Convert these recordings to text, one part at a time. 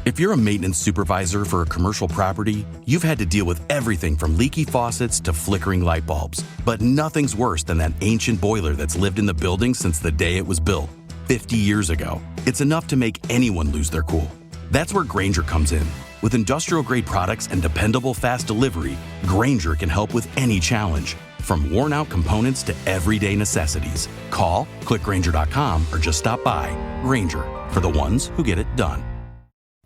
If you're a maintenance supervisor for a commercial property, you've had to deal with everything from leaky faucets to flickering light bulbs. But nothing's worse than that ancient boiler that's lived in the building since the day it was built, 50 years ago. It's enough to make anyone lose their cool. That's where Grainger comes in. With industrial-grade products and dependable fast delivery, Grainger can help with any challenge, from worn-out components to everyday necessities. Call, click Grainger.com, or just stop by. Grainger, for the ones who get it done.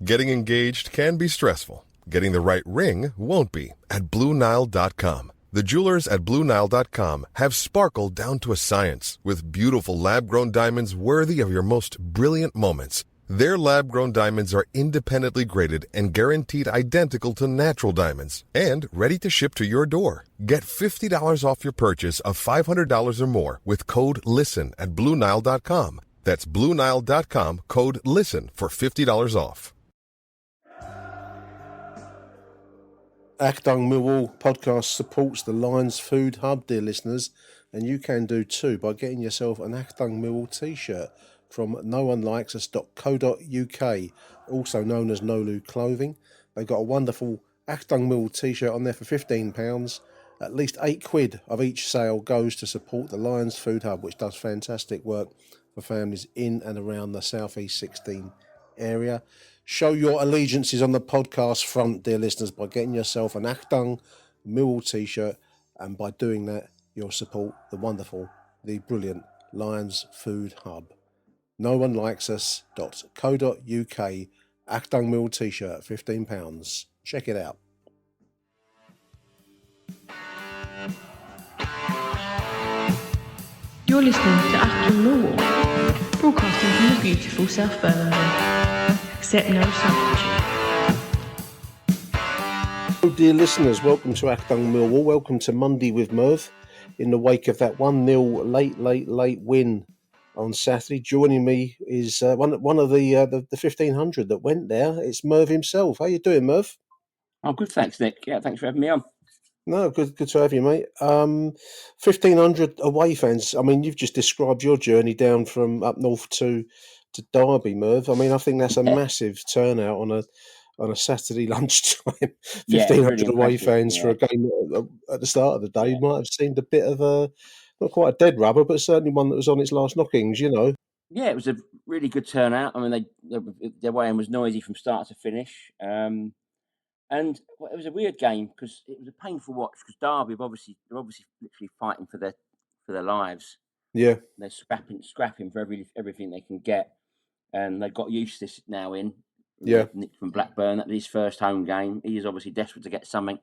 Getting engaged can be stressful. Getting the right ring won't be at BlueNile.com. The jewelers at BlueNile.com have sparkle down to a science with beautiful lab-grown diamonds worthy of your most brilliant moments. Their lab-grown diamonds are independently graded and guaranteed identical to natural diamonds and ready to ship to your door. Get $50 off your purchase of $500 or more with code LISTEN at BlueNile.com. That's BlueNile.com, code LISTEN for $50 off. Achtung Millwall podcast supports the Lions Food Hub, dear listeners, and you can do too by getting yourself an Achtung Millwall t-shirt from noonelikes.co.uk, also known as Nolu Clothing. They've got a wonderful Achtung Millwall t-shirt on there for £15. At least £8 of each sale goes to support the Lions Food Hub, which does fantastic work for families in and around the South East 16 area. Show your allegiances on the podcast front, dear listeners, by getting yourself an Achtung Millwall t-shirt, and by doing that, you'll support the wonderful, the brilliant Lions Food Hub. Noonelikes.co.uk, Achtung Millwall t-shirt, £15. Check it out. You're listening to Achtung Millwall, broadcasting from the beautiful South Birmingham. Accept no substitute. Oh, dear listeners, welcome to Achtung Millwall. Welcome to Monday with Merv in the wake of that 1-0 late win on Saturday. Joining me is one of the 1,500 that went there. It's Merv himself. How you doing, Merv? Oh, good, thanks, Nick. Yeah, thanks for having me on. No, good to have you, mate. 1,500 away fans. I mean, you've just described your journey down from up north to Derby, Merv. I mean, I think that's a massive turnout on a Saturday lunchtime. 1,500 away fans for a game at the start of the day might have seemed a bit of a, not quite a dead rubber, but certainly one that was on its last knockings, you know. Yeah, it was a really good turnout. I mean, their way-in was noisy from start to finish. And it was a weird game because it was a painful watch because Derby they're obviously literally fighting for their lives. Yeah, they're scrapping for everything they can get, and they got used to this now. Nick from Blackburn, that was his first home game. He is obviously desperate to get something.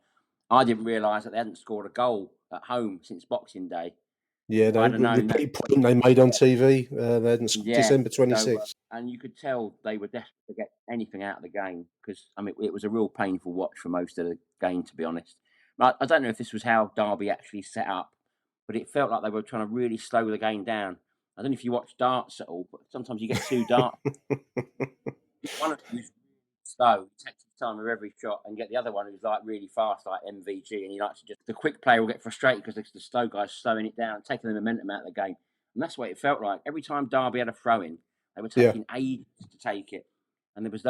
I didn't realise that they hadn't scored a goal at home since Boxing Day. Yeah, the repeat point they made on TV. They hadn't December 26th. And you could tell they were desperate to get anything out of the game because, I mean, it was a real painful watch for most of the game, to be honest. But I don't know if this was how Derby actually set up, but it felt like they were trying to really slow the game down. I don't know if you watch darts at all, but sometimes you get two darts. One of them who's slow, takes his time with every shot, and get the other one who's like really fast, like MVG, and he likes to just, the quick player will get frustrated because the slow guy's slowing it down, taking the momentum out of the game. And that's what it felt like. Every time Derby had a throw-in, they were taking ages to take it. And it was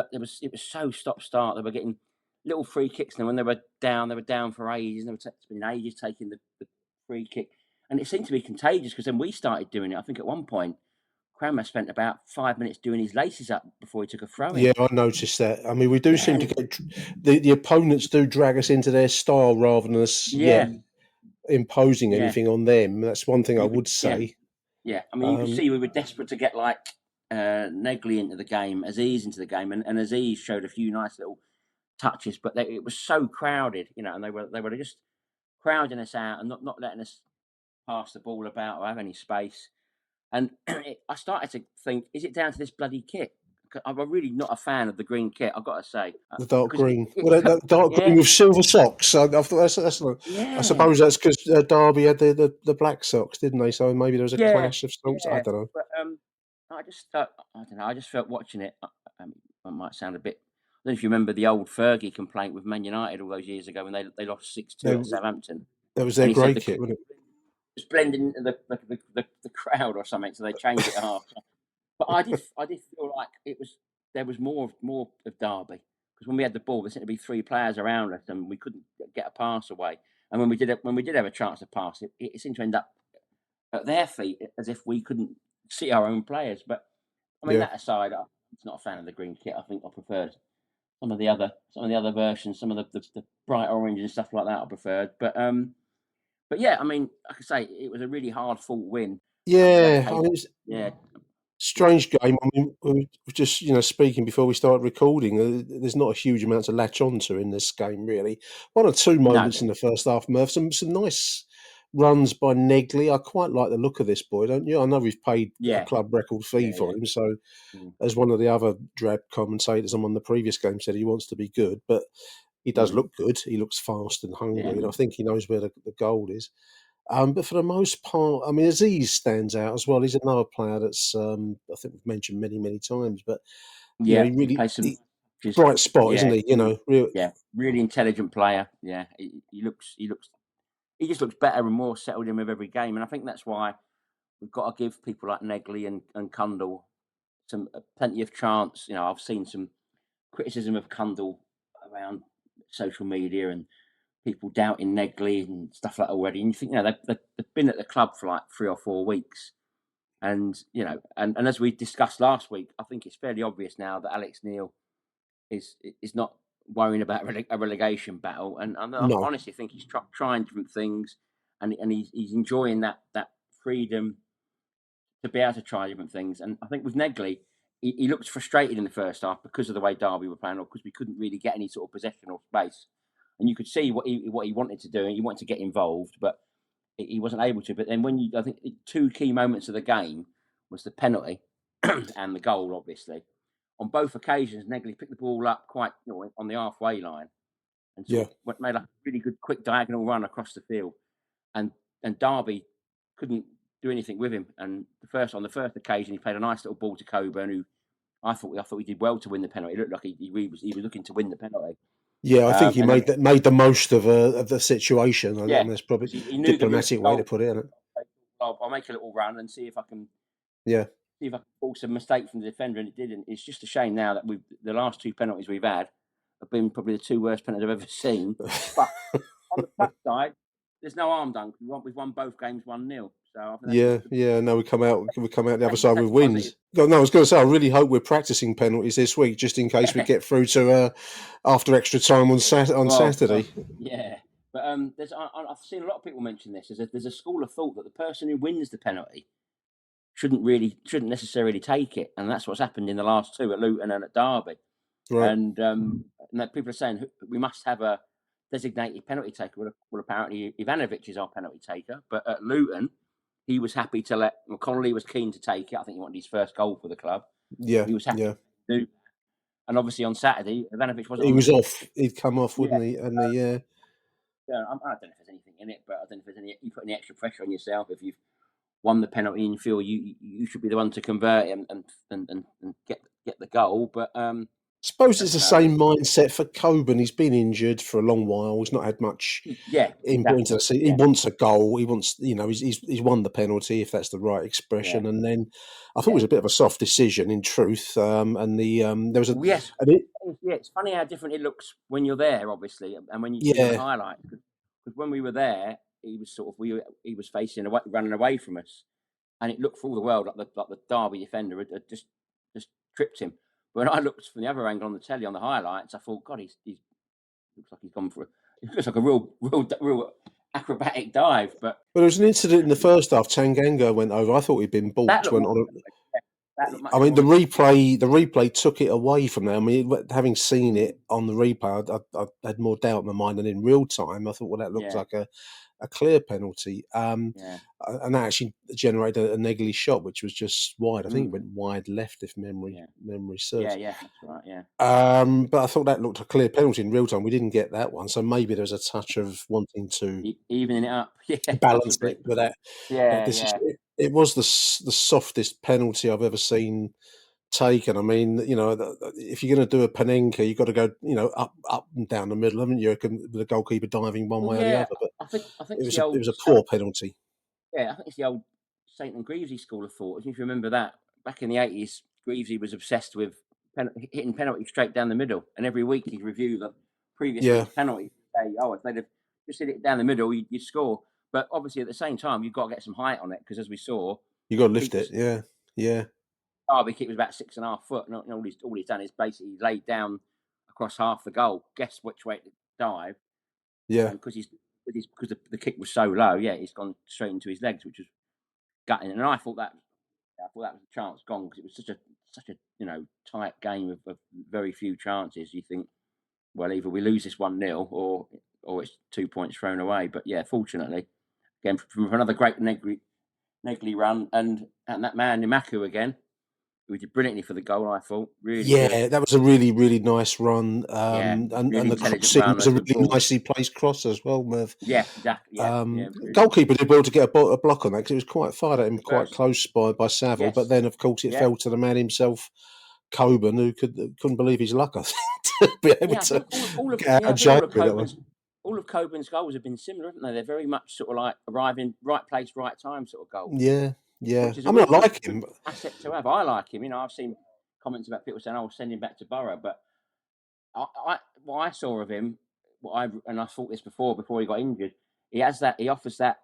so stop-start. They were getting little free kicks, and when they were down for ages, and they were spending ages taking the free kick. And it seemed to be contagious because then we started doing it. I think at one point, Cranmer spent about 5 minutes doing his laces up before he took a throw-in. Yeah, I noticed that. I mean, we do seem to get the opponents do drag us into their style rather than us imposing anything on them. That's one thing I would say. Yeah. I mean, you could see we were desperate to get like Negley into the game, Aziz into the game, and Aziz showed a few nice little touches, but it was so crowded, you know, and they were just crowding us out and not letting us pass the ball about or have any space. And I started to think, is it down to this bloody kit? I'm really not a fan of the green kit, I've got to say. The dark green. That dark green with silver socks. I thought that's I suppose that's because Derby had the black socks, didn't they? So maybe there was a clash of sorts. I don't know. But I don't know. I just felt watching it. It might sound a bit. I don't know if you remember the old Fergie complaint with Man United all those years ago when they lost 6-2 at Southampton. That was their grey kit, wasn't it? It was blending into the crowd or something, so they changed it half. But I did feel like it was there was more of Derby, because when we had the ball, there seemed to be 3 players around us, and we couldn't get a pass away. And when we did have a chance to pass, it seemed to end up at their feet, as if we couldn't see our own players. But I mean, Yeah. that aside, I'm not a fan of the green kit. I think I preferred some of the other versions, some of the bright orange and stuff like that. I preferred, but yeah, I mean, like I say, it was a really hard fought win. That Yeah, I paid mean, off. it's Yeah, strange game. I mean, we were just speaking before we started recording. There's not a huge amount to latch on to in this game, really. One or two no, moments in the first half, Murph. Some nice runs by Negley. I quite like the look of this boy, don't you? I know we've paid a yeah, club record fee yeah, for yeah. him, so Mm, as one of the other drab commentators on the previous game said, he wants to be good, but he does mm, look good. He looks fast and yeah, hungry, and I think he knows where the goal is. But for the most part, I mean, Aziz stands out as well. He's another player that's I think we've mentioned many times, but yeah. he He really plays some. Just bright spot, isn't yeah, he? really, Real, yeah, really intelligent player. Yeah, he just looks better and more settled in with every game, and I think that's why we've got to give people like Negley and Cundall some plenty of chance. You know, I've seen some criticism of Cundall around social media and people doubting Negley and stuff like that already. And you think, they've been at the club for like 3 or 4 weeks. And, and as we discussed last week, I think it's fairly obvious now that Alex Neil is not worrying about a relegation battle. And I no, honestly think he's trying different things, and he's enjoying that freedom to be able to try different things. And I think with Negley, he looked frustrated in the first half because of the way Derby were playing, or because we couldn't really get any sort of possession or space. And you could see what he wanted to do. He wanted to get involved, but he wasn't able to. But then I think 2 key moments of the game was the penalty and the goal, obviously. On both occasions, Negley picked the ball up quite on the halfway line and yeah, sort of made a really good quick diagonal run across the field. And Derby couldn't do anything with him. And on the first occasion, he played a nice little ball to Coburn, who I thought he did well to win the penalty. It looked like he was looking to win the penalty. yeah. I think he And then made the most of the situation. I yeah, mean, that's probably because he a knew the risk diplomatic way to goal. put it, isn't it? I'll make a little run and see if I can Yeah. force a mistake from the defender, and it didn't. It's just a shame now that the last 2 penalties we've had have been probably the 2 worst penalties I've ever seen. But on the plus side, there's no harm done. We've won both games 1-0. So I think that's Yeah, yeah. No, we come out the other side take with the positive. wins. No, I was going to say, I really hope we're practicing penalties this week, just in case we get through to after extra time on Well, Saturday. yeah. But I've seen a lot of people mention this. There's a school of thought that the person who wins the penalty shouldn't necessarily take it, and that's what's happened in the last 2 at Luton and at Derby. Right. And that people are saying we must have a designated penalty taker. Well, apparently Ivanovic is our penalty taker, but at Luton, he was happy to let. Connolly was keen to take it. I think he wanted his first goal for the club. Yeah, He was happy yeah. to do. And obviously on Saturday, Ivanovic wasn't He on the was pitch. off. He'd come off, Yeah, wouldn't he? And the yeah. I don't know if there's anything in it, but I don't know if there's you put any extra pressure on yourself if you've won the penalty and you feel you should be the one to convert it and get the goal. But suppose I it's the don't know. same mindset for Coburn. He's been injured for a long while. He's not had much Yeah, input into exactly. the season. He Yeah, wants a goal. He wants, he's won the penalty, if that's the right yeah, expression. And then I thought it yeah. was a bit of a soft decision, in truth. And there was Well, yes. and it, Yeah, it's funny how different it looks when you're there, obviously, and when you see the yeah, highlights. Because when we were there, he was he was facing away, running away from us, and it looked for all the world like the Derby defender had just tripped him. But when I looked from the other angle on the telly on the highlights, I thought, God, he's looks like he's gone for it looks like a real acrobatic dive. But But there was an incident in the first half. Tanganga went over. I thought he'd been that balked. looked Went more. on. Yeah, that looked I much mean, more. the replay took it away from them. I mean, having seen it on the replay, I had more doubt in my mind. And in real time, I thought, well, that looked Yeah, like a clear penalty. yeah. And that actually generated a Negley shot, which was just wide. I think Mm, it went wide left, if yeah, memory yeah, serves. yeah. That's right. Yeah, But I thought that looked a clear penalty in real time. We didn't get that one, so maybe there's a touch of wanting to evening it up. Yeah, balance possibly. it with that Yeah, decision. yeah. It was the softest penalty I've ever seen taken. I mean, if you're going to do a Panenka, you've got to go, up and down the middle, haven't you? With the goalkeeper diving one Well, way or the yeah, other. But I think it it's was the it old was a poor penalty. I think it's the old Saint and Greavesy school of thought. If you remember that back in the 80s, Greavesy was obsessed with hitting penalties straight down the middle, and every week he'd review the previous Yeah, week's penalty. Say, if they'd have just hit it down the middle, you'd score. But obviously, at the same time, you've got to get some height on it because, as we saw, you got to lift it. keeps Yeah, yeah, Derby keeper was about 6.5 foot, and all he's done is basically laid down across half the goal. Guess which way to dive, yeah, and because the kick was so low, he's gone straight into his legs, which was gutting. And I thought that was a chance gone because it was such a tight game of very few chances. You think, well, either we lose this 1-0 or it's 2 points thrown away. But yeah, fortunately, again from another great Negley run and that man Nimaku again, who did brilliantly for the goal. I thought really good. yeah. That was a really, really nice run. Yeah, And really the intelligent crossing run was a as the really ball. nicely placed cross as well, Merv. Yeah, exactly. Yeah, really. Goalkeeper did well to get a block on that because it was quite fired at him quite First, close by Saville. But yes, then, of course, it yeah, fell to the man himself, Coburn, who couldn't believe his luck, I think, to be able yeah. I to think all of get out yeah, I of think jail with that one. all of Coburn's goals have been similar, haven't they? They're very much sort of like arriving right place, right time sort of goals, Yeah, yeah. which is I a mean, real I like good him. asset to have. I like him. I've seen comments about people saying, "Oh, send him back to Borough," but what I saw of him, and I thought this before he got injured, he offers that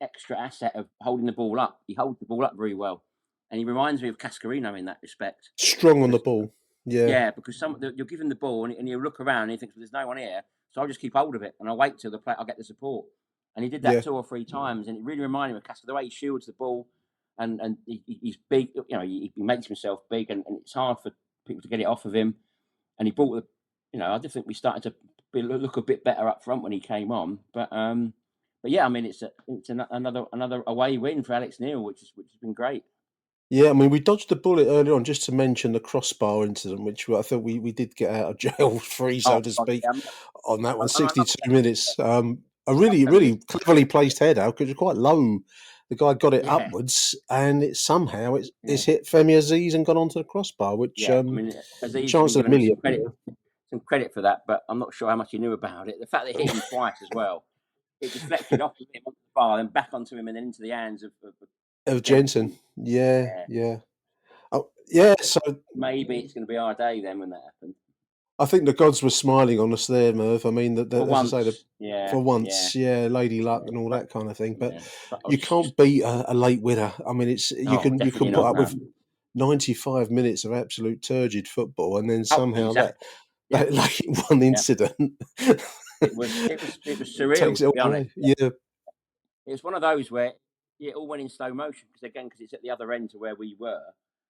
extra asset of holding the ball up. He holds the ball up very well, and he reminds me of Cascarino in that respect. Strong on the Because ball. Yeah, yeah, because you'll give him the ball and he'll look around and he thinks, well, there's no one here, so I'll just keep hold of it and I'll wait till I'll get the support. And he did that yeah. 2 or 3 times, and it really reminded me of Cascar, the way he shields the ball, and he's big. He makes himself big, and it's hard for people to get it off of him. And he brought I just think we started to look a bit better up front when he came on. But yeah, I mean, it's another away win for Alex Neil, which has been great. Yeah, I mean, we dodged the bullet early on, just to mention the crossbar incident, which I thought we did get out of jail free, so Oh to God, speak, yeah, on that one. and I love 62 minutes. A really, that. really cleverly placed header because it was quite low. The guy got it Yeah, upwards, and somehow yeah. it's hit Femi Aziz and gone onto the crossbar, which Yeah, I mean, Aziz has been chance of a given million. some credit for that, but I'm not sure how much he knew about it. The fact that it hit him twice as well, it deflected off of him onto the bar, then back onto him, and then into the hands of Of Jensen. Jensen. Yeah, Yeah, yeah. Oh, yeah, so maybe it's going to be our day then when that happens. I think the gods were smiling on us there, Merv. I mean, For as I say, once, yeah, for yeah, once, yeah, lady luck yeah, and all that kind of thing. But yeah. But I you was can't just, beat a late winner. I mean, you definitely can put not. up No. with 95 minutes of absolute turgid football, and then Oh, somehow exactly. Yeah, that late one yeah. incident It was surreal, takes to it be all honest. away. Yeah, It was one of those where it all went in slow motion because it's at the other end to where we were.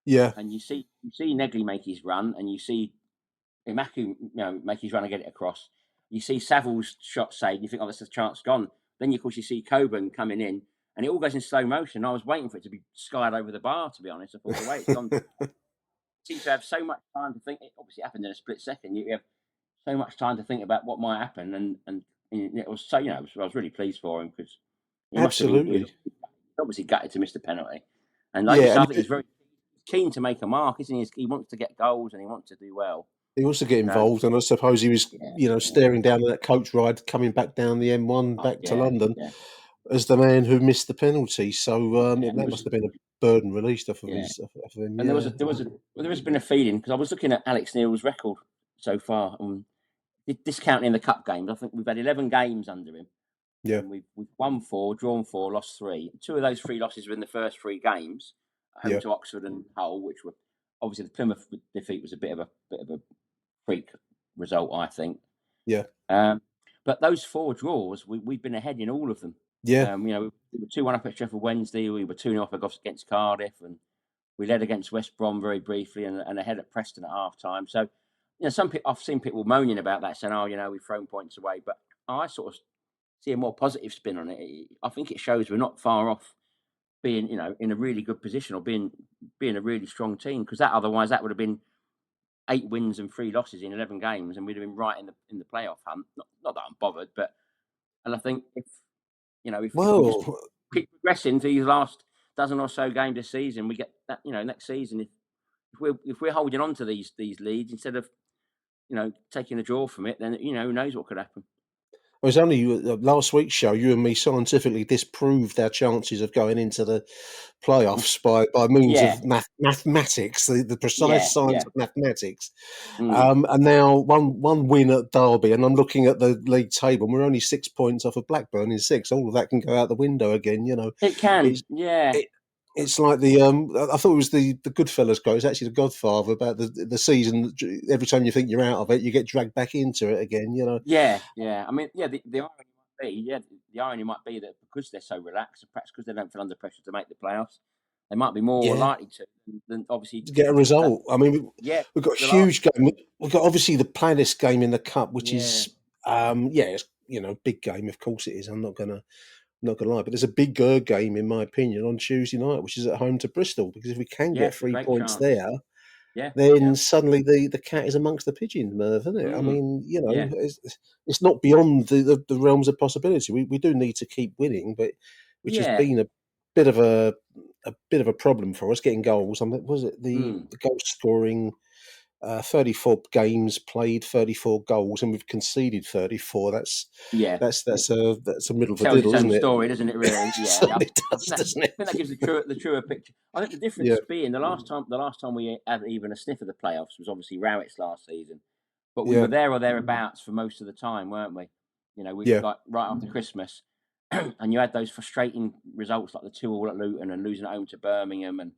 yeah, And you see Negley make his run, and you see Imaku, make his run and get it across. You see Saville's shot saved, you think, oh, that's a chance gone. Then, of course, you see Coburn coming in, and it all goes in slow motion. I was waiting for it to be skied over the bar, to be honest. I thought the way it's gone, seems to have so much time to think. It obviously happened in a split second. You have so much time to think about what might happen, and it was so. I was really pleased for him because he must have been. He was absolutely. obviously gutted to miss the penalty, and like you Yeah, said, I and think he's very keen to make a mark, isn't he? He wants to get goals and he wants to do well. he wants to get So involved, and I suppose he was, yeah, staring down that coach ride coming back down the M1 oh, back to London yeah, as the man who missed the penalty. So and it that must was have been a burden released off of yeah, off of him. and Yeah, there has been a feeling because I was looking at Alex Neil's record so far, discounting the cup games. I think we've had 11 games under him, yeah, and we've won 4, drawn 4, lost 3. 2 of those 3 losses were in the first 3 games, at home yeah, to Oxford and Hull, which were obviously the Plymouth defeat was a bit of a freak result, I think. yeah, Um, but those 4 draws, we've been ahead in all of them. yeah, We were 2-1 up at Sheffield Wednesday. We were 2-0 up against Cardiff, and we led against West Brom very briefly, and ahead at Preston at half time. So, some people, I've seen people moaning about that, saying, "Oh, we've thrown points away." But I sort of see a more positive spin on it. I think it shows we're not far off being, in a really good position or being a really strong team. Because otherwise that would have been 8 wins and 3 losses in 11 games, and we'd have been right in the playoff hunt. Not that I'm bothered, and I think if we just Well, keep progressing to these last dozen or so games this season, we get that next season. If we're holding on to these leads instead of taking a draw from it, then who knows what could happen. It was only last week's show, you and me scientifically disproved our chances of going into the playoffs by means Yeah, of mathematics, the yeah, precise science yeah. of mathematics. Mm. And now one win at Derby, and I'm looking at the league table, and we're only 6 points off of Blackburn in sixth. All of that can go out the window again, you know. It can, It's yeah. it, it's like I thought it was the Goodfellas quote. It's actually the Godfather about the season. Every time you think you're out of it, you get dragged back into it again, you know. Yeah, yeah. I mean, yeah, the irony might be that because they're so relaxed, perhaps because they don't feel under pressure to make the playoffs, they might be more Yeah. likely than obviously To get a that. result. I mean, Yeah, we've got a the last. huge game. We've got obviously the Palace game in the cup, which Yeah, is it's big game. Of course it is. I'm not gonna lie, but there's a bigger game in my opinion on Tuesday night, which is at home to Bristol. Because if we can yeah, get it's a 3 great points chance. there, Yeah, yeah. then suddenly the cat is amongst the pigeons, Merv, isn't it? I Mm, mean, yeah, it's not beyond the realms of possibility. We do need to keep winning, but which has yeah. been bit of a bit of a problem for us getting goals. I mean, was it Mm, the goal scoring? 34 games played, 34 goals, and we've conceded 34. yeah. That's a middle of a Tells its diddle, own isn't it? story, doesn't it? Really? It Yeah, yeah. certainly I think does, that doesn't it? gives the truer picture. I think the Yeah, difference being the last time we had even a sniff of the playoffs was obviously Rowett's last season, but we yeah, were there or thereabouts for most of the time, weren't we? You know, we yeah, like right after Christmas, and you had those frustrating results like the 2-2 at Luton and losing at home to Birmingham, and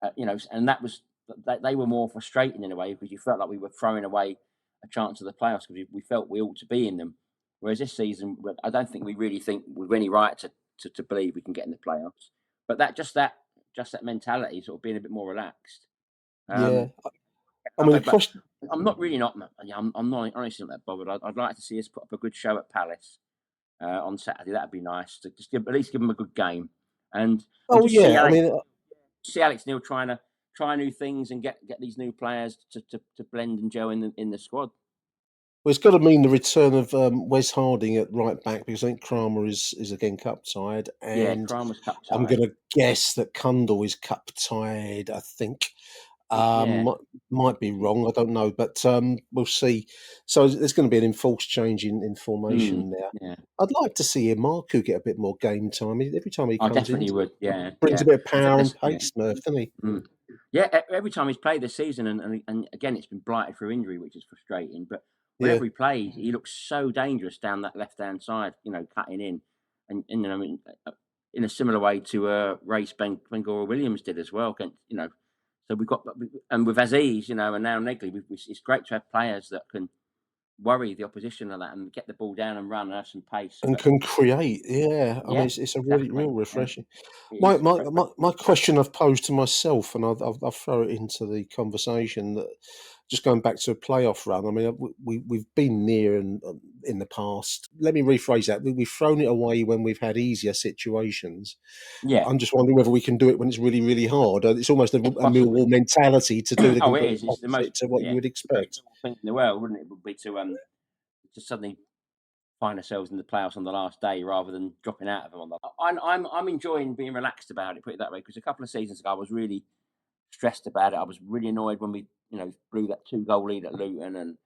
and that was they were more frustrating in a way because you felt like we were throwing away a chance of the playoffs because we felt we ought to be in them. Whereas this season, I don't think we really think we've any right to believe we can get in the playoffs. But that mentality, sort of being a bit more relaxed. yeah. Um, I mean, the but question. I'm not really not. Yeah, I'm not honestly not that bothered. I'd like to see us put up a good show at Palace on Saturday. That'd be nice to just at least give them a good game and Oh just see yeah, I Alex mean, Neil try new things and get these new players to blend and gel in the squad. well, it's got to mean the return of Wes Harding at right back because I think Kramer is again cup tied, Yeah, and Kramer's cup I'm tied. going to guess that Kundal is cup tied. I think. Yeah, Might be wrong. I don't know, but we'll see. So there's going to be an enforced change in formation there. yeah. I'd like to see Marku get a bit more game time. Every time he I comes in, definitely would. Yeah, brings yeah. a bit of I think power and that's yeah. pace, Murph, doesn't he? Mm. Yeah, every time he's played this season, and again, it's been blighted through injury, which is frustrating. But Yeah, whenever he plays, he looks so dangerous down that left hand side, cutting in, and I mean, in a similar way to Race Bangor Williams did as well. So we've got, and with Aziz, and now Negley, it's great to have players that can worry the opposition and that, and get the ball down and run and have some pace. and But can create. Yeah, I mean, yeah, it's a really exactly. real Yeah, refreshing. it My is. my my question I've posed to myself, and I'll throw it into the conversation that just going back to a playoff run. I mean, we've been near and in the past. Let me rephrase that. We've thrown it away when we've had easier situations. Yeah, I'm just wondering whether we can do it when it's really, really hard. It's almost a possibly. Millwall mentality to do the Oh, it complete is. It's the most, opposite to what you yeah, would the most expect. normal thing in the world, wouldn't it? Would be to suddenly find ourselves in the playoffs on the last day rather than dropping out of them on the. I'm enjoying being relaxed about it. Put it that way, because a couple of seasons ago I was really stressed about it. I was really annoyed when we blew that 2-goal lead at Luton, and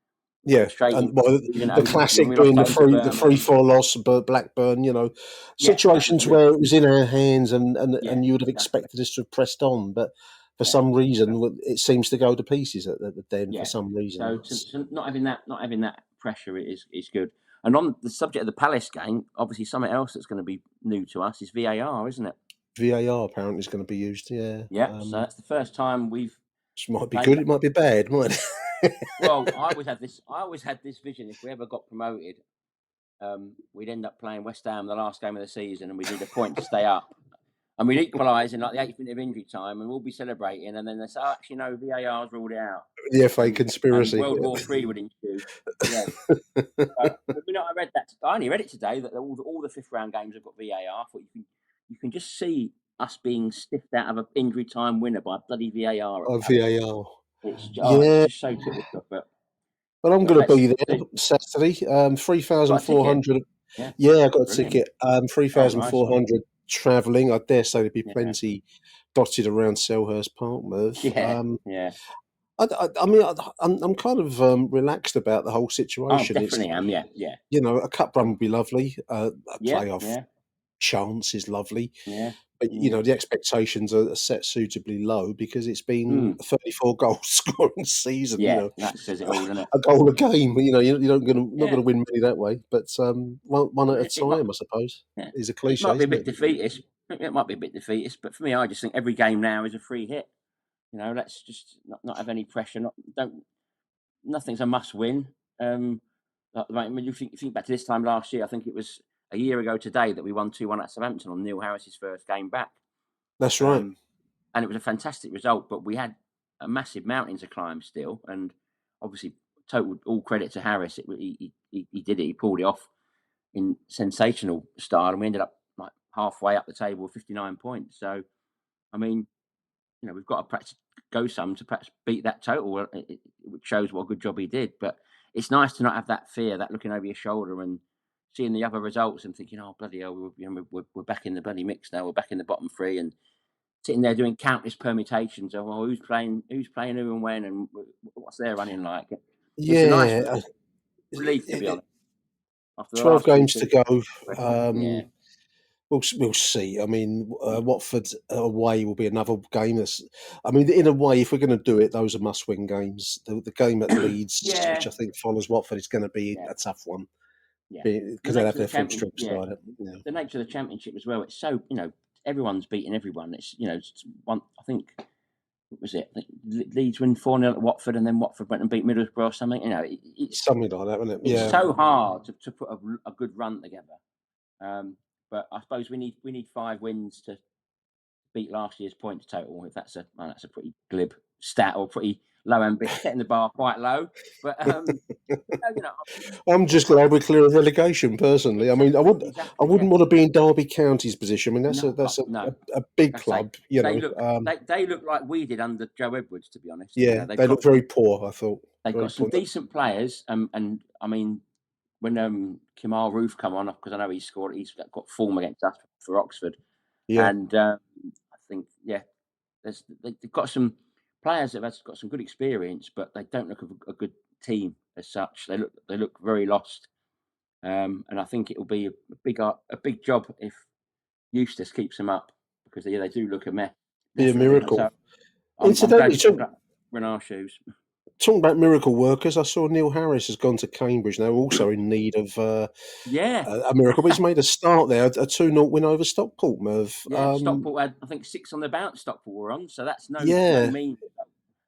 Yeah, frustrating and well, losing at the home when classic we lost being at home to the three Birmingham. four loss, but Blackburn. Yeah, that was Situations really where it was in our hands, yeah, and you would have exactly. expected us to have pressed on, but for Yeah, some reason it seems to go to pieces at the den. For yeah. some reason, So to not having that pressure is good. And on the subject of the Palace game, obviously something else that's going to be new to us is VAR, isn't it? VAR apparently is going to be used. Yeah, Yeah. So that's the first time we've which might be played good. that. It might be bad, might it? Well, I always had this vision. If we ever got promoted, we'd end up playing West Ham the last game of the season, and we'd need a point to stay up. And we'd equalise in like the 8th minute of injury time, and we'll be celebrating. And then they say, "Oh, actually, no, VAR's ruled it out," The FA and conspiracy. World War III would ensue. Yeah. I read that. I only read it today that all the fifth round games have got VAR. I thought you can just see us being stiffed out of an injury time winner by bloody VAR at Of Palace. VAR. It's Yeah, just so typical. but I'm But going to let's be there see. Saturday. Three thousand Got a four ticket? hundred. Yeah, Yeah, I got a brilliant. ticket. Three Oh, thousand nice four one. hundred travelling. I dare say there'd be Yeah, plenty dotted around Selhurst Park, Merv. yeah, yeah. I'm kind of relaxed about the whole Oh, situation. It's, definitely am. Yeah, yeah, a cup run would be lovely. A yeah, playoff yeah, chance is lovely. yeah, But, yeah. the expectations are set suitably low because it's been Mm, a 34 goal scoring season, yeah, that says it all, doesn't it? a goal a game. You don't not Yeah. gonna win many that way. But one at a It might, time, I suppose, yeah, is a it cliche, might be a isn't bit it? defeatist. It might be a bit defeatist, but for me, I just think every game now is a free hit. Let's just not have any pressure. Don't Nothing's a must win. When you think back to this time last year, I think it was a year ago today that we won 2-1 at Southampton on Neil Harris's first game back. That's right. Um, and it was a fantastic result, but we had a massive mountain to climb still. And obviously, total all credit to Harris. He did it. He pulled it off in sensational style, and we ended up like halfway up the table with 59 points. So, I mean, we've got to perhaps go some to perhaps beat that total, which shows what a good job he did. But it's nice to not have that fear, that looking over your shoulder and seeing the other results and thinking, oh, bloody hell, we're back in the bloody mix now. We're back in the bottom three and sitting there doing countless permutations of, who's playing who and when and what's their running like. It's a nice Yeah, relief, to be honest, after the 12 last two games to seasons. go. Yeah. We'll see. I mean, Watford away will be another game. In a way, if we're going to do it, those are must-win games. The game at Leeds, Yeah. which I think follows Watford, is going to be Yeah. a tough one Yeah. The because they'll nature have of the their full champion, strength yeah. side. The nature of the championship as well. It's so everyone's beating everyone. It's one. I think what was it? I think Leeds win 4-0 at Watford, and then Watford went and beat Middlesbrough or something. Something like that, isn't it? It's Yeah. so hard to put a good run together. But I suppose we need 5 wins to beat last year's points total. If that's a pretty glib stat or pretty low ambition, setting the bar quite low. But you know, I'm just glad we're clear of relegation. Personally, I exactly, yeah. wouldn't want to be in Derby County's position. I mean, No, that's no. a big I say club. they look like we did under Joe Edwards. To be honest, Yeah, they've they look got very poor. I thought they've very got some poor. decent players. And I mean, when Kemal Roof come on, because I know he's got form against us for Oxford, Yeah, and I think they've got some players that have got some good experience, but they don't look a good team as such. They look very lost, and I think it will be a big job if Eustace keeps them up because they do look a mess. be a Definitely. So miracle. I'm glad Incidentally, we're in our shoes. talking about miracle workers, I saw Neil Harris has gone to Cambridge now, also in need of Yeah, a miracle. But he's made a start there, a 2-0 win over Stockport, Merv. yeah. Stockport had, I think, 6 on the bounce. Stockport were on, so that's no Yeah. mean.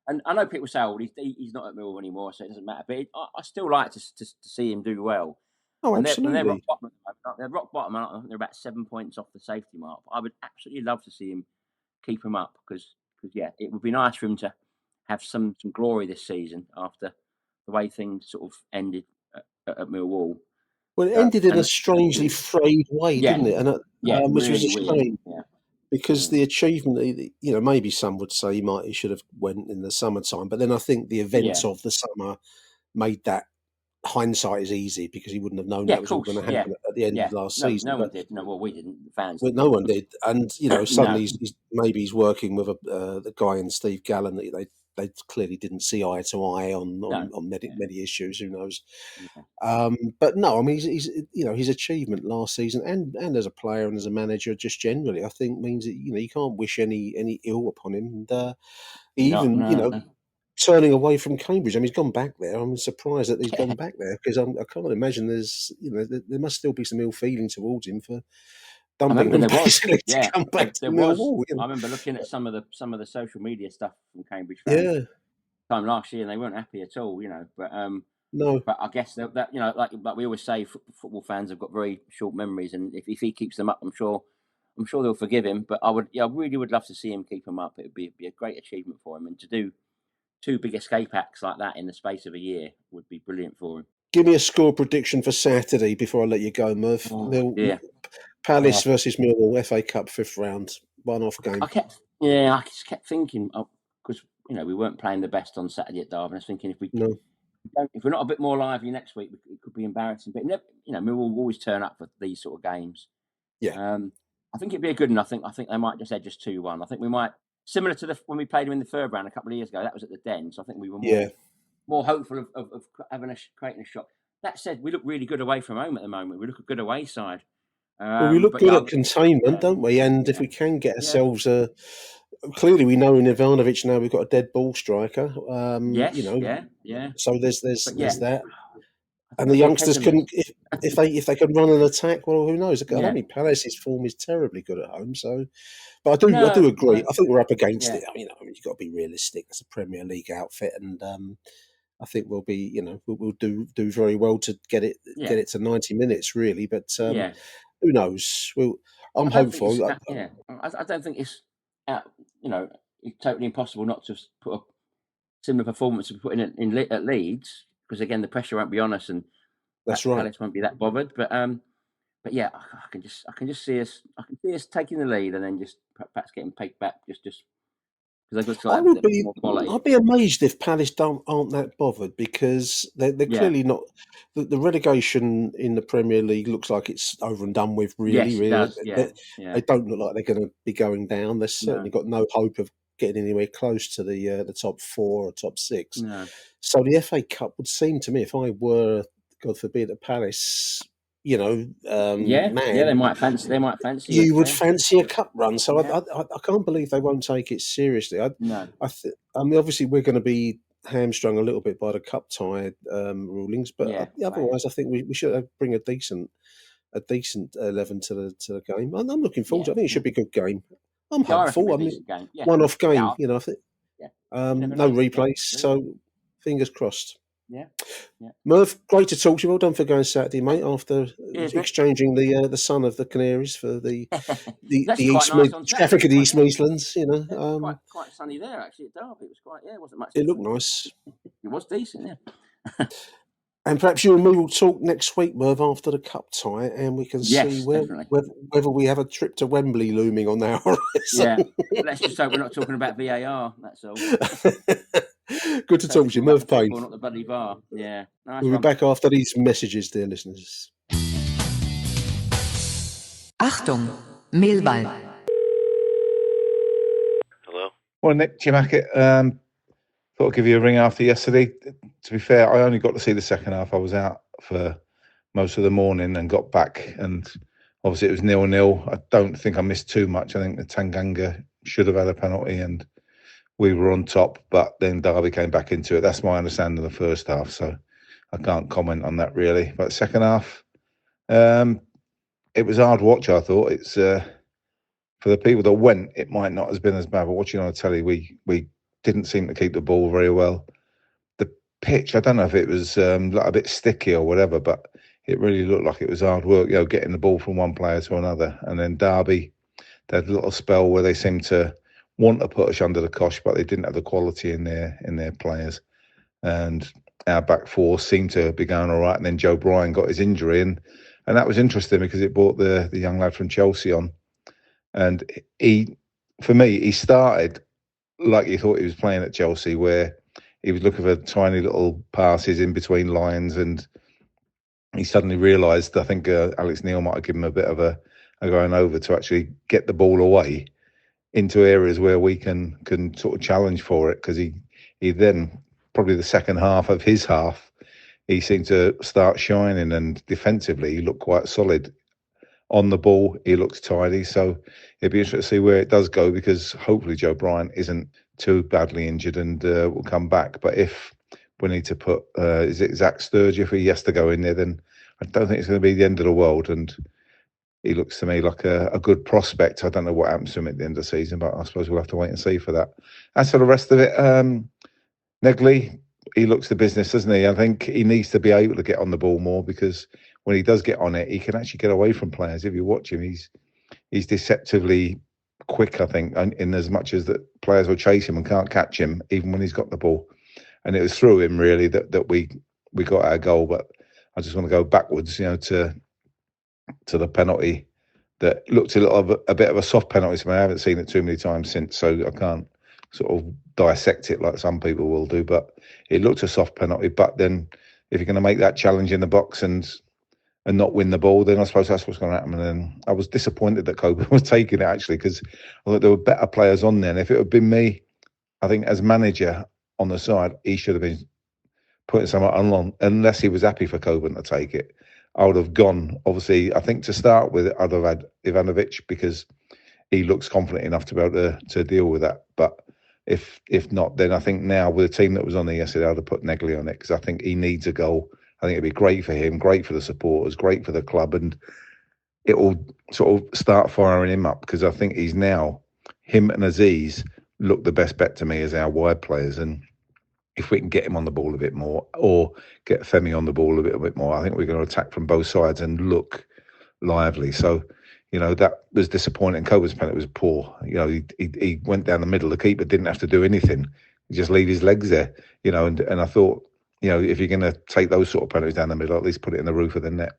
And I know people say, "Oh, he's not at Millwall anymore, so it doesn't matter." But I still like to see him do well. Oh, And they're rock absolutely. bottom at the moment. They're rock bottom. And they're about 7 points off the safety mark. I would absolutely love to see him keep him up because yeah, it would be nice for him to have some glory this season after the way things sort of ended at Millwall. Well, it ended in a And strangely frayed way, yeah, didn't it? And yeah, which was a really weird. shame Yeah, because mm, the achievement, maybe some would say he should have went in the summertime, but then I think the events yeah, of the summer made that. Hindsight is easy because he wouldn't have known yeah. that Of was all going course, to yeah, happen at the end of yeah. last No, season. no one But did. No, well, we didn't. The fans well, didn't. no one did, and suddenly No. he's working with the guy in Steve Gallen that they clearly didn't see eye to eye No. on many, Yeah. many issues. Who knows? Yeah. But no, I mean he's his achievement last season and as a player and as a manager just generally, I think means that you can't wish any ill upon him. And Not. even No. turning away from Cambridge. I mean, he's gone back there. I'm surprised that he's gone back there because I can't imagine there's, there must still be some ill feeling towards him for I dumping remember them there was. basically to Yeah, come back to there was. Millwall. I remember looking at some of the social media stuff from Cambridge fans Yeah, time last year, and they weren't happy at all. no, But I guess that like we always say, football fans have got very short memories, and if he keeps them up, I'm sure they'll forgive him. But I really would love to see him keep them up. It would be a great achievement for him, and to do 2 big escape acts like that in the space of a year would be brilliant for him. give me a score prediction for Saturday before I let you go, Murph. Oh dear. Palace Oh, versus Millwall, FA Cup 5th round, one-off game. I just kept thinking because we weren't playing the best on Saturday at Derby. I was thinking No, if we're not a bit more lively next week, it could be embarrassing. But Millwall always turn up for these sort of games. yeah, I think it'd be a good one. I think they might just edge us 2-1. I think we might similar to when we played them in the third round a couple of years ago. That was at the Den, so I think we were Yeah. more hopeful of creating a shot. That said, we look really good away from home at the moment. We look a good away side. Well, we look But good yeah, at containment, don't we? And if we can get ourselves clearly we know in Ivanovic now we've got a dead ball striker. yes, You know, yeah. so there's But yeah, that. And a the real youngsters can, pessimist. if they can run an attack, well, who knows? I Yeah. don't think Palace's form is terribly good at home. So, but I No, do agree. no. I think we're up against Yeah. it. You've got to be realistic. It's a Premier League outfit, and I think we'll be, we'll do very well to get it to 90 minutes, really. But who knows? I'm hopeful. I don't think it's it's totally impossible not to put a similar performance to put in at Leeds, because again the pressure won't be on us, and that's right. Palace won't be that bothered. But yeah, I can just see us. I can see us taking the lead and then just perhaps getting pegged back just because they've got a bit more quality. I'd be amazed if Palace aren't that bothered, because they're clearly not. The relegation in the Premier League looks like it's over and done with. Really, yes, it does. They don't look like they're going to be going down. They've certainly got no hope of getting anywhere close to the top 4 or top 6. No. So the FA Cup would seem to me, if I were, God forbid, at Palace, man, they might fancy. You would fancy a cup run, so I can't believe they won't take it seriously. I mean, obviously we're going to be hamstrung a little bit by the cup tie rulings, but otherwise, I think we should bring a decent 11 to the game. I'm looking forward to it. I think it should be a good game. I'm hopeful. I mean, one-off game, I think. No replays, so fingers crossed. Yeah. Merv, great to talk to you. Well done for going Saturday, mate, after exchanging the son of the Canaries for the traffic of the East Midlands, quite sunny there, actually, at Derby. It was quite, it wasn't much. It looked nice. It was decent, yeah. And perhaps you and me will talk next week, Merv, after the cup tie, and we can see whether we have a trip to Wembley looming on our horizon. Yeah, let's just hope we're not talking about VAR, that's all. Good to talk to you, Merv Payne. Not the bloody VAR. Yeah. Nice we'll be back after these messages, dear listeners. Achtung, Millwall. Hello. Well, Nick, Jim Hackett, thought I'd give you a ring after yesterday. To be fair, I only got to see the second half. I was out for most of the morning and got back, and obviously it was 0-0. I don't think I missed too much. I think the Tanganga should have had a penalty and we were on top, but then Derby came back into it. That's my understanding of the first half, so I can't comment on that really. But second half, it was hard watch, I thought. It's for the people that went, it might not have been as bad, but watching on the telly, we didn't seem to keep the ball very well. The pitch, I don't know if it was like a bit sticky or whatever, but it really looked like it was hard work, getting the ball from one player to another. And then Derby, they had a little spell where they seemed to want to put us under the cosh, but they didn't have the quality in their players. And our back four seemed to be going all right. And then Joe Bryan got his injury, and that was interesting because it brought the young lad from Chelsea on. And he started like he thought he was playing at Chelsea, where he was looking for tiny little passes in between lines, and he suddenly realised, I think Alex Neil might have given him a bit of a going over to actually get the ball away into areas where we can sort of challenge for it, because he then, probably the second half of his half, he seemed to start shining, and defensively he looked quite solid. On the ball, he looks tidy, so it'd be interesting to see where it does go, because hopefully Joe Bryan isn't too badly injured and will come back. But if we need to put, is it Zach Sturge, if he has to go in there, then I don't think it's going to be the end of the world. And he looks to me like a good prospect. I don't know what happens to him at the end of the season, but I suppose we'll have to wait and see for that. As for the rest of it, Negley, he looks the business, doesn't he? I think he needs to be able to get on the ball more, because when he does get on it, he can actually get away from players. If you watch him, he's deceptively quick, I think, in as much as that players will chase him and can't catch him, even when he's got the ball. And it was through him, really, that we got our goal. But I just want to go backwards, to the penalty that looked a bit of a soft penalty to me. I haven't seen it too many times since, so I can't sort of dissect it like some people will do. But it looked a soft penalty. But then if you're going to make that challenge in the box and and not win the ball, then I suppose that's what's going to happen. And then I was disappointed that Coburn was taking it, actually, because I thought there were better players on there. And if it had been me, I think as manager on the side, he should have been putting someone on, unless he was happy for Coburn to take it. I would have gone, obviously, I think to start with, I'd have had Ivanovic because he looks confident enough to be able to deal with that. But if not, then I think now with the team that was on there yesterday, I'd have put Negley on it because I think he needs a goal. I think it'd be great for him, great for the supporters, great for the club, and it will sort of start firing him up because I think he's now, him and Aziz look the best bet to me as our wide players. And if we can get him on the ball a bit more or get Femi on the ball a bit more, I think we're going to attack from both sides and look lively. So, that was disappointing. Coburn's penalty was poor. He went down the middle. The keeper didn't have to do anything. He just leave his legs there, and I thought, if you're going to take those sort of penalties down the middle, at least put it in the roof of the net.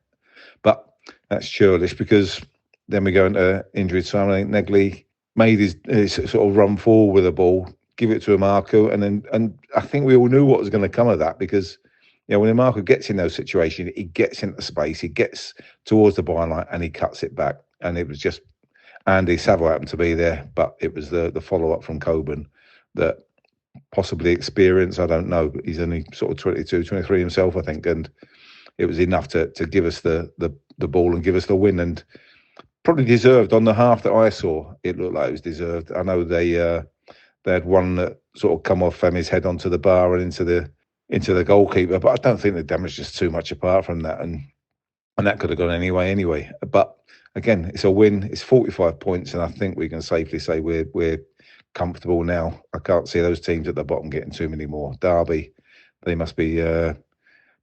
But that's churlish because then we go into injury time. I think Negley made his sort of run forward with the ball, give it to Marco, and I think we all knew what was going to come of that because, when Marco gets in those situations, he gets into space, he gets towards the byline and he cuts it back. And it was just Andy Saville happened to be there, but it was the follow-up from Coburn that possibly experience, I don't know, but he's only sort of 22, 23 himself, I think, and it was enough to give us the ball and give us the win, and probably deserved. On the half that I saw, it looked like it was deserved. I know they had one that sort of come off Femi's head onto the bar and into the goalkeeper, but I don't think the damage is too much apart from that, and that could have gone anyway. But again, it's a win. It's 45 points, and I think we can safely say we're comfortable now. I can't see those teams at the bottom getting too many more. Derby, they must be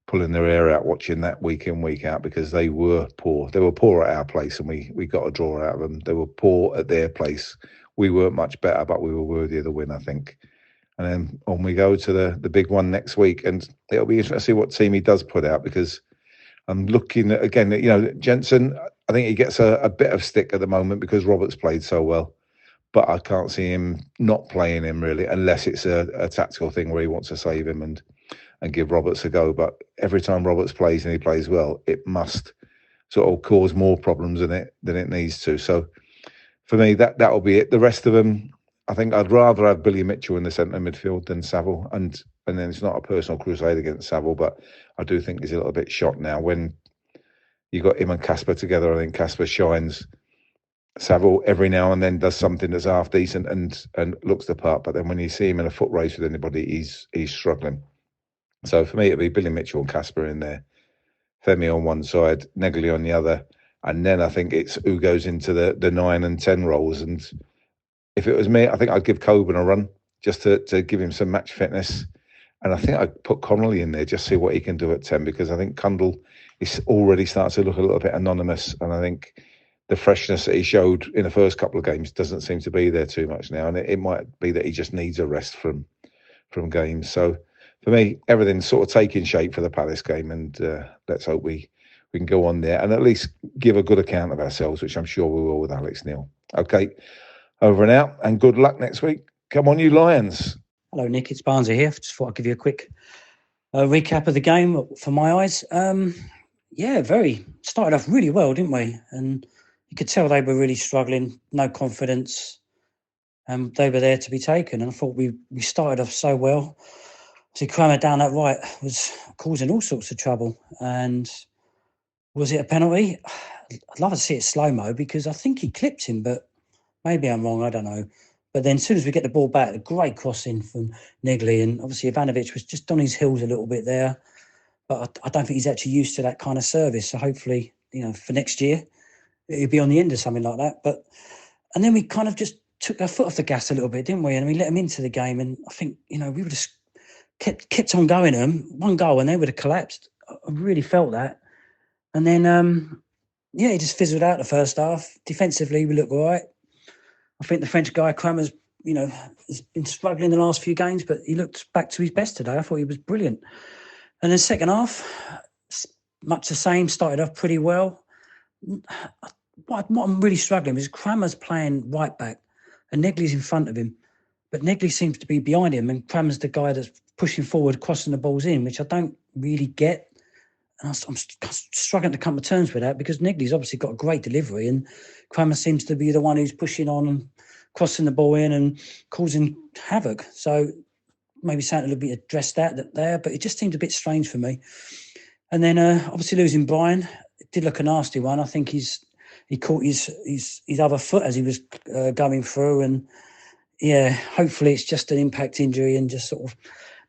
pulling their hair out watching that week in, week out because they were poor. They were poor at our place, and we got a draw out of them. They were poor at their place. We weren't much better, but we were worthy of the win, I think. And then on we go to the big one next week, and it'll be interesting to see what team he does put out because I'm looking at, again, Jensen, I think he gets a bit of stick at the moment because Roberts played so well. But I can't see him not playing him really, unless it's a tactical thing where he wants to save him and give Roberts a go. But every time Roberts plays and he plays well, it must sort of cause more problems than it needs to. So for me, that'll be it. The rest of them, I think I'd rather have Billy Mitchell in the centre midfield than Saville. And then it's not a personal crusade against Saville, but I do think he's a little bit shot now. When you got him and Casper together, I think Casper shines. Saville every now and then does something that's half decent and looks the part, but then when you see him in a foot race with anybody, he's struggling. So for me, it'd be Billy Mitchell and Casper in there, Femi on one side, Negley on the other, and then I think it's who goes into the 9 and 10 roles. And if it was me, I think I'd give Coburn a run just to give him some match fitness, and I think I'd put Connolly in there just see what he can do at 10 because I think Cundle is already starting to look a little bit anonymous, and I think the freshness that he showed in the first couple of games doesn't seem to be there too much now, and it might be that he just needs a rest from games. So for me, everything's sort of taking shape for the Palace game, and let's hope we can go on there and at least give a good account of ourselves, which I'm sure we will with Alex Neil. Okay, over and out, and good luck next week. Come on, you Lions. Hello, Nick. It's Barnsley here. Just thought I'd give you a quick recap of the game for my eyes. Started off really well, didn't we? And you could tell they were really struggling, no confidence. They were there to be taken. And I thought we started off so well. See, Kramer down that right was causing all sorts of trouble. And was it a penalty? I'd love to see it slow-mo because I think he clipped him, but maybe I'm wrong, I don't know. But then as soon as we get the ball back, a great crossing from Negley, and obviously Ivanovic was just on his heels a little bit there. But I don't think he's actually used to that kind of service. So hopefully, for next year, he'll be on the end of something like that. And then we kind of just took our foot off the gas a little bit, didn't we? And we let him into the game. And I think, we would have kept on going them, one goal, and they would have collapsed. I really felt that. And then, he just fizzled out the first half. Defensively, we looked all right. I think the French guy, Kramer's, has been struggling the last few games, but he looked back to his best today. I thought he was brilliant. And then second half, much the same, started off pretty well. What I'm really struggling with is Kramer's playing right back and Negley's in front of him. But Negley seems to be behind him and Kramer's the guy that's pushing forward, crossing the balls in, which I don't really get. And I'm struggling to come to terms with that because Negley's obviously got a great delivery and Kramer seems to be the one who's pushing on and crossing the ball in and causing havoc. So maybe something a little bit addressed that there, but it just seemed a bit strange for me. And then obviously losing Brian, it did look a nasty one. I think he caught his other foot as he was going through. And yeah, hopefully it's just an impact injury and just sort of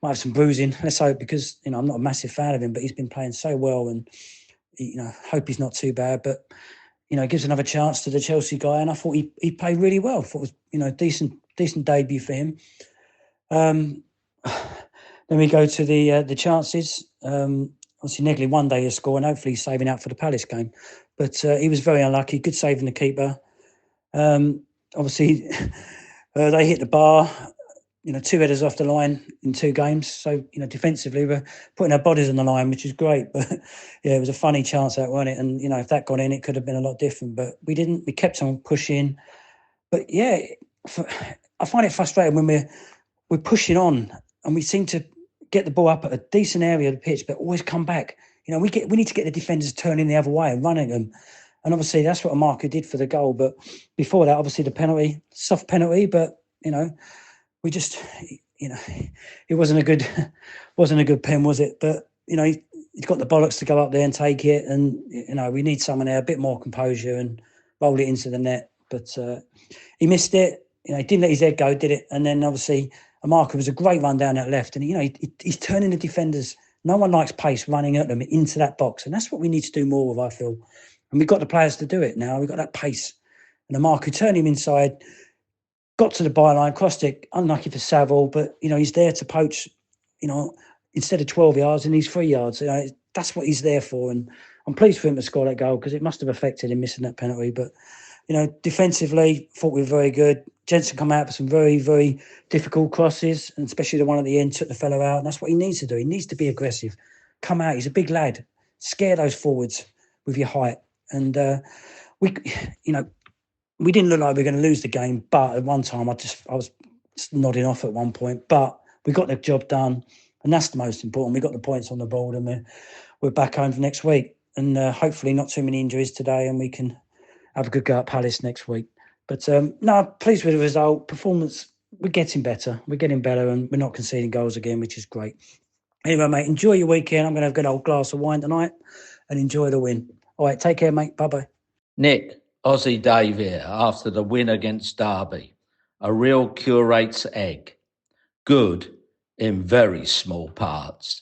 might have some bruising. Let's hope, because I'm not a massive fan of him, but he's been playing so well, and hope he's not too bad. But it gives another chance to the Chelsea guy, and I thought he played really well. I thought it was decent debut for him. Then we go to the chances. Obviously, Negley one day he'll score, and hopefully he's saving out for the Palace game. But he was very unlucky. Good saving the keeper. Obviously, they hit the bar. 2 headers off the line in 2 games. So, defensively, we're putting our bodies on the line, which is great. But, yeah, it was a funny chance that, wasn't it? And, if that got in, it could have been a lot different. But we didn't. We kept on pushing. But, yeah, I find it frustrating when we're pushing on and we seem to get the ball up at a decent area of the pitch, but always come back. We need to get the defenders turning the other way and running them. And, obviously, that's what Amarku did for the goal. But before that, obviously, the penalty, soft penalty, but, we just, it wasn't a good pen, was it? But he's got the bollocks to go up there and take it, and we need someone there a bit more composure and roll it into the net. But he missed it. He didn't let his head go, did it? And then obviously Amarku was a great run down that left, and he's turning the defenders. No one likes pace running at them into that box, and that's what we need to do more of, I feel. And we've got the players to do it now. We've got that pace, and Amarku turned him inside. Got to the byline, crossed it, unlucky for Saville, but, he's there to poach, instead of 12 yards, and he's 3 yards. That's what he's there for, and I'm pleased for him to score that goal because it must have affected him missing that penalty. But, defensively, thought we were very good. Jensen come out for some very, very difficult crosses, and especially the one at the end took the fellow out, and that's what he needs to do. He needs to be aggressive. Come out, he's a big lad. Scare those forwards with your height. And we didn't look like we were going to lose the game, but at one time I was nodding off at one point. But we got the job done, and that's the most important. We got the points on the board, and we're back home for next week. And hopefully not too many injuries today, and we can have a good go at Palace next week. But no, pleased with the result. Performance, we're getting better. We're getting better, and we're not conceding goals again, which is great. Anyway, mate, enjoy your weekend. I'm going to have a good old glass of wine tonight and enjoy the win. All right, take care, mate. Bye-bye. Nick, Aussie Dave here after the win against Derby. A real curate's egg. Good in very small parts.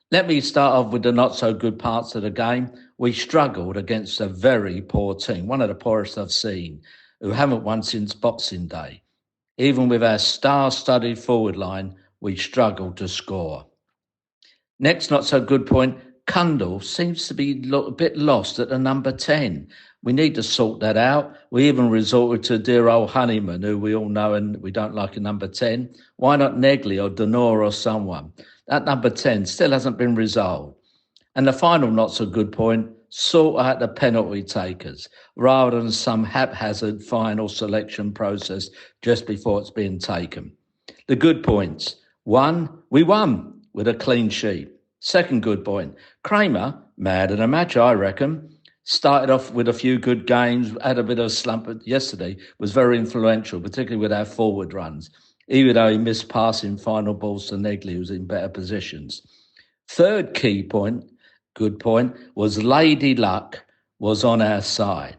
Let me start off with the not so good parts of the game. We struggled against a very poor team, one of the poorest I've seen, who haven't won since Boxing Day. Even with our star-studded forward line, we struggled to score. Next not so good point, Kundal seems to be a bit lost at the number 10. We need to sort that out. We even resorted to dear old Honeyman, who we all know and we don't like a number 10. Why not Negley or Denor or someone? That number 10 still hasn't been resolved. And the final not so good point, sort out the penalty takers rather than some haphazard final selection process just before it's being taken. The good points. 1, we won with a clean sheet. Second good point, Kramer, mad in a match, I reckon. Started off with a few good games, had a bit of a slump yesterday, was very influential, particularly with our forward runs, even though he missed passing final balls to Negley, who's in better positions. Third key point, good point, was Lady Luck was on our side.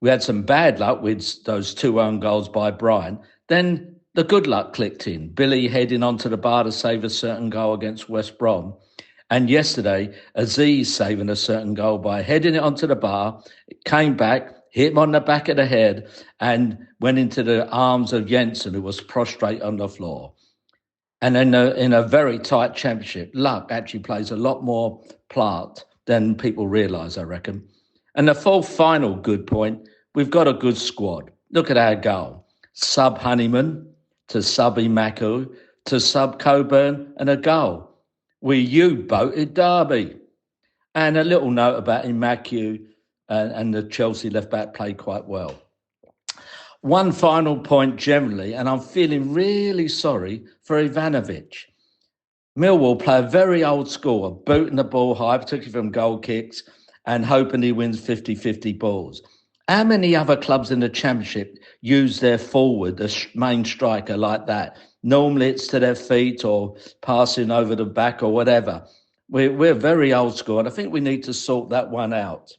We had some bad luck with those 2 own goals by Brian. Then the good luck clicked in. Billy heading onto the bar to save a certain goal against West Brom. And yesterday, Aziz saving a certain goal by heading it onto the bar. It came back, hit him on the back of the head, and went into the arms of Jensen, who was prostrate on the floor. And then in a very tight championship, luck actually plays a lot more part than people realise, I reckon. And the fourth final good point, we've got a good squad. Look at our goal. Sub Honeyman to sub Imaku to sub Coburn and a goal. We U-boated Derby. And a little note about Imaku and the Chelsea left-back played quite well. One final point generally, and I'm feeling really sorry for Ivanovic. Millwall play very old school of booting the ball high, particularly from goal kicks, and hoping he wins 50-50 balls. How many other clubs in the Championship use their forward, the main striker, like that? Normally it's to their feet or passing over the back or whatever. We're very old school, and I think we need to sort that one out.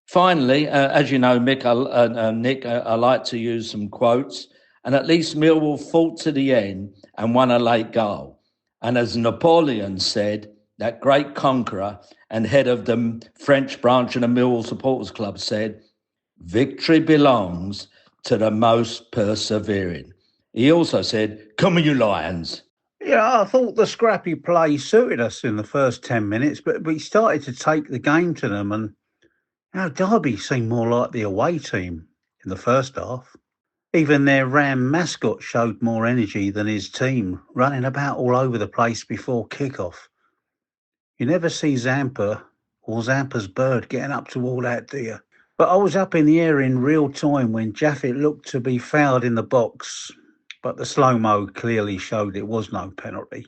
Finally, as you know, Nick, I like to use some quotes, and at least Millwall fought to the end and won a late goal. And as Napoleon said, that great conqueror and head of the French branch of the Millwall Supporters Club said, victory belongs to the most persevering. He also said, come on, you Lions. Yeah, I thought the scrappy play suited us in the first 10 minutes, but we started to take the game to them, and Derby seemed more like the away team in the first half. Even their Ram mascot showed more energy than his team, running about all over the place before kickoff. You never see Zampa or Zampa's bird getting up to all that, do you? But I was up in the air in real time when Jaffet looked to be fouled in the box, but the slow-mo clearly showed it was no penalty.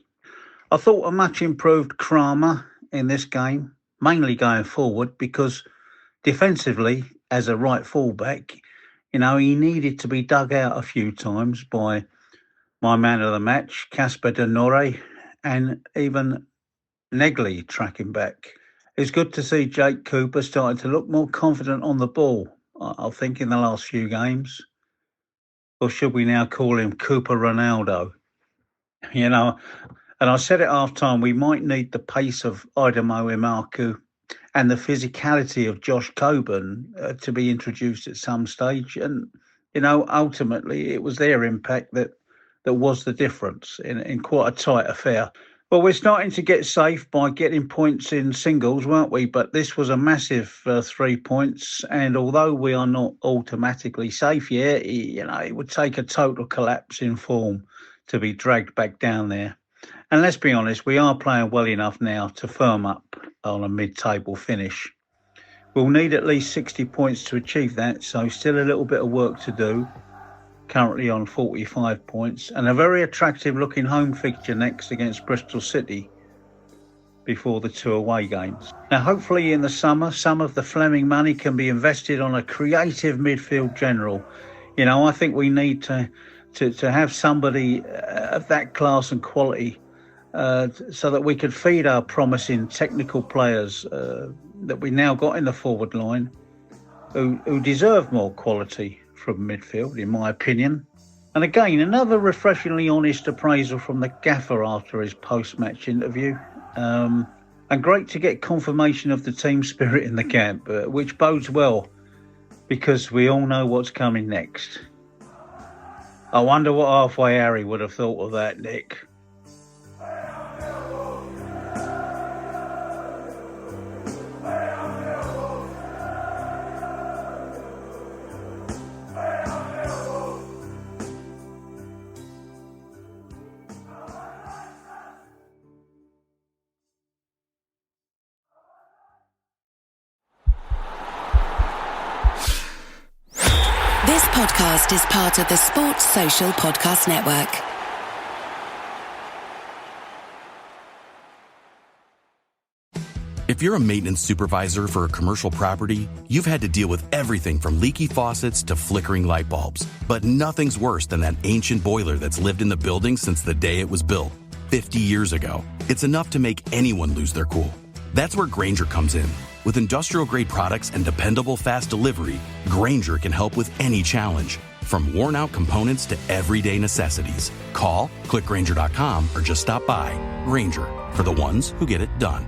I thought a much improved Kramer in this game, mainly going forward, because defensively, as a right fullback, he needed to be dug out a few times by my man of the match, Casper De Norre, and even Negley tracking back. It's good to see Jake Cooper starting to look more confident on the ball, I think, in the last few games. Or should we now call him Cooper Ronaldo? And I said at half-time, we might need the pace of Idemo Emarku and the physicality of Josh Coburn to be introduced at some stage. And, ultimately it was their impact that was the difference in quite a tight affair. Well, we're starting to get safe by getting points in singles, weren't we? But this was a massive 3 points. And although we are not automatically safe yet, it would take a total collapse in form to be dragged back down there. And let's be honest, we are playing well enough now to firm up on a mid-table finish. We'll need at least 60 points to achieve that, so still a little bit of work to do. Currently on 45 points, and a very attractive looking home fixture next against Bristol City before the 2 away games. Now, hopefully in the summer, some of the Fleming money can be invested on a creative midfield general. I think we need to have somebody of that class and quality so that we could feed our promising technical players that we now got in the forward line who deserve more quality from midfield, in my opinion. And again, another refreshingly honest appraisal from the gaffer after his post-match interview. And great to get confirmation of the team spirit in the camp, which bodes well because we all know what's coming next. I wonder what halfway Harry would have thought of that, Nick. This podcast is part of the Sports Social Podcast Network. If you're a maintenance supervisor for a commercial property, you've had to deal with everything from leaky faucets to flickering light bulbs. But nothing's worse than that ancient boiler that's lived in the building since the day it was built, 50 years ago. It's enough to make anyone lose their cool. That's where Grainger comes in. With industrial-grade products and dependable fast delivery, Grainger can help with any challenge, from worn-out components to everyday necessities. Call, click Grainger.com, or just stop by. Grainger, for the ones who get it done.